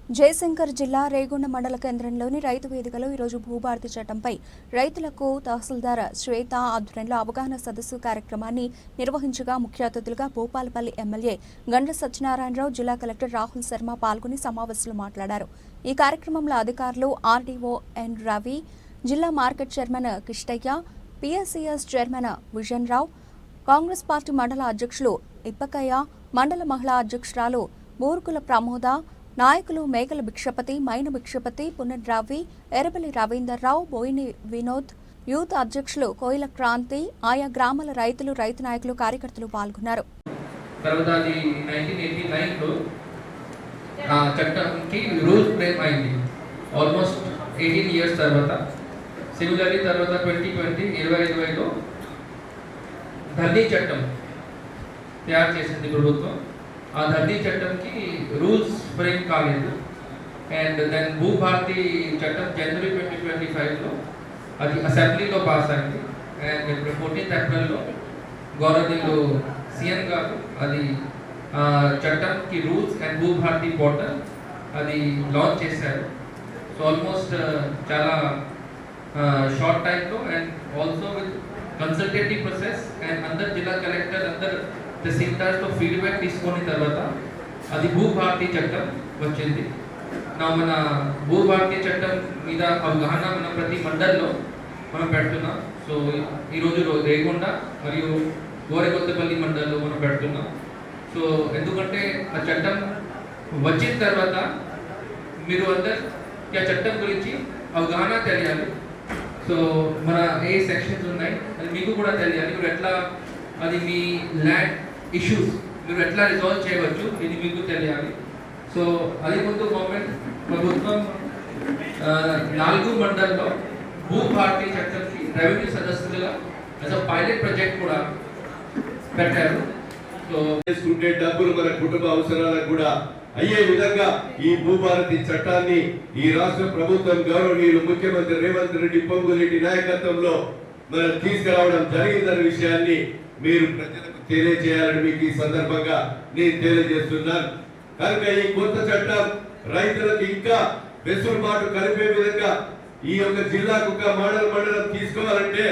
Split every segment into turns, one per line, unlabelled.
జయశంకర్ జిల్లా రేగొండ మండల కేంద్రంలోని రైతు వేదికలో ఈరోజు భూభారతి చట్టంపై రైతులకు తహసీల్దార్ శ్వేత ఆధ్వర్యంలో అవగాహన సదస్సు కార్యక్రమాన్ని నిర్వహించగా ముఖ్య అతిథులుగా భూపాలపల్లి ఎమ్మెల్యే గండ్ల సత్యనారాయణరావు, జిల్లా కలెక్టర్ రాహుల్ శర్మ పాల్గొని సమావేశంలో మాట్లాడారు. ఈ కార్యక్రమంలో అధికారులు ఆర్డీఓ ఎన్ రవి, జిల్లా market chairman Kishtaiah, PSCS chairman Vijan Rao, Congress party మండల అధ్యక్షులు ఇప్పకయ్య, మండల మహిళా అధ్యక్షురాలు బూర్కుల ప్రమోద, నాయకులు మేకల భిక్షపతి, మైన భిక్షపతి, పునర్రావి, ఎరబలి రవీందర్రావు, బోయిని వినోద్, యూత్ అధ్యక్షులు కోయిల క్రాంతి, ఆయా గ్రామాల రైతులు, రైతు నాయకులు, కార్యకర్తలు పాల్గొన్నారు.
చట్టంకి రూల్స్ ఫ్రేమ్ అయింది ఆల్మోస్ట్ 18 ఇయర్స్ తర్వాత. సిమిలర్లీ తర్వాత 2020లో ధర్నీ చట్టం తయారు చేసింది ప్రభుత్వం. ఆ ధర్నీ చట్టంకి రూల్స్ ఫ్రేమ్ కాలేదు. అండ్ దెన్ భూభారతి చట్టం జనవరి 2025లో అది అసెంబ్లీలో పాస్ అయింది. అండ్ ఇప్పుడు 14th ఏప్రిల్లో గవర్నర్లు సీఎం గారు అది చట్టంకి రూల్స్ అండ్ భూభారతి పోర్టల్ అది లాంచ్ చేశారు. సో ఆల్మోస్ట్ చాలా షార్ట్ టైంలో and also with consultative process and అందరు జిల్లా కలెక్టర్ అందరు తహసీల్దార్తో ఫీడ్బ్యాక్ తీసుకున్న తర్వాత అది భూభారతి చట్టం వచ్చింది. మన భూభారతి చట్టం మీద అవగాహన మన ప్రతి మండల్లో మనం పెడుతున్నాం. సో ఈరోజు రేగొండ మరియు గోరెకొత్తపల్లి మండల్లో మనం పెడుతున్నాం. సో ఎందుకంటే ఆ చట్టం వచ్చిన తర్వాత మీరు అందరు ఆ చట్టం గురించి అవగాహన తెలియాలి. సో మన ఏ సెక్షన్స్ ఉన్నాయి అది మీకు కూడా తెలియాలి. మీరు ఎట్లా అది మీ ల్యాండ్ ఇష్యూస్ మీరు ఎట్లా రిజాల్వ్ చేయవచ్చు ఇది మీకు తెలియాలి. సో అది ముందు గవర్నమెంట్ ప్రభుత్వం 4 మండల్లో భూభారతి చట్టంకి రెవెన్యూ సదస్సులుగా పైలట్ ప్రాజెక్ట్ కూడా పెట్టారు. సో
చేసుకుంటే డబ్బులు మన కుటుంబ అవసరాలకు కూడా అయ్యే విధంగా ఈ భూభారతి చట్టాన్ని ఈ రాష్ట్ర ప్రభుత్వం గౌరవనీయులు ముఖ్యమంత్రి రేవంత్ రెడ్డి పొంగులేటి నాయకత్వంలో మనం తీసుకురావడం జరిగిందన్న విషయాన్ని మీరు ప్రజలకు తెలియజేయాలని మీకు ఈ సందర్భంగా నేను తెలియజేస్తున్నాను. కనుక ఈ కొత్త చట్టం రైతులకు ఇంకా వెసులుబాటు కలిపే విధంగా ఈ యొక్క జిల్లాకు ఒక మండలం తీసుకోవాలంటే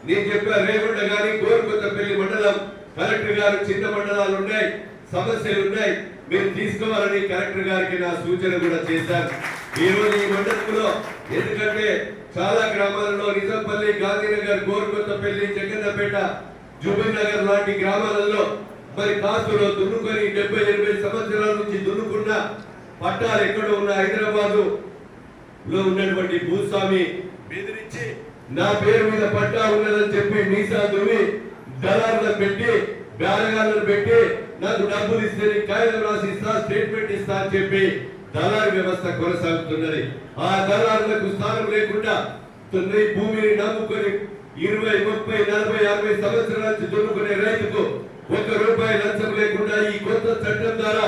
నేను చెప్పా రేగొండ గాని గోరుకొత్తపల్లి మండలం కలెక్టర్ గారు చిన్న మండలాలు ఉన్నాయి, సమస్యలు ఉన్నాయి, మీరు తీసుకోవాలని కలెక్టర్ గారికి నా సూచన కూడా చేశారు. ఈ రోజు ఈ మండలంలో ఎందుకంటే చాలా గ్రామాలలో నిజంపల్లి, గాంధీనగర్, గోరుకొత్తపల్లి, జగన్నపేట, జుబిల్ నగర్ లాంటి గ్రామాలలో మరి కాసులో దున్నుకొని 70-80 సంవత్సరాల నుంచి దున్నుకున్న పట్టాలు ఎక్కడ ఉన్న హైదరాబాద్ లో ఉన్నటువంటి భూస్వామి బెదిరించి నా పేరు మీద పట్టా ఉన్నదని చెప్పి మీసా దువ్వి దళారులను పెట్టి బేరగాళ్ళను పెట్టి నాకు డబ్బులు ఇస్తే కాగితం రాసి ఇస్తా, స్టేట్మెంట్ ఇస్తా అని చెప్పి దళారు వ్యవస్థ కొనసాగుతున్నది. ఆ దళారులకు స్థానం లేకుండా భూమిని నమ్ముకొని 20, 30, 40, 50 సంవత్సరాల నుంచి దున్నుకునే రైతుకు ₹1 లంచం లేకుండా ఈ కొత్త చట్టం ద్వారా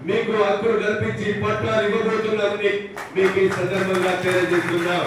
మీకు హక్కులు కల్పించి పట్టాలు ఇవ్వబోతున్నామని మీకు ఈ సందర్భంగా తెలియజేస్తున్నాం.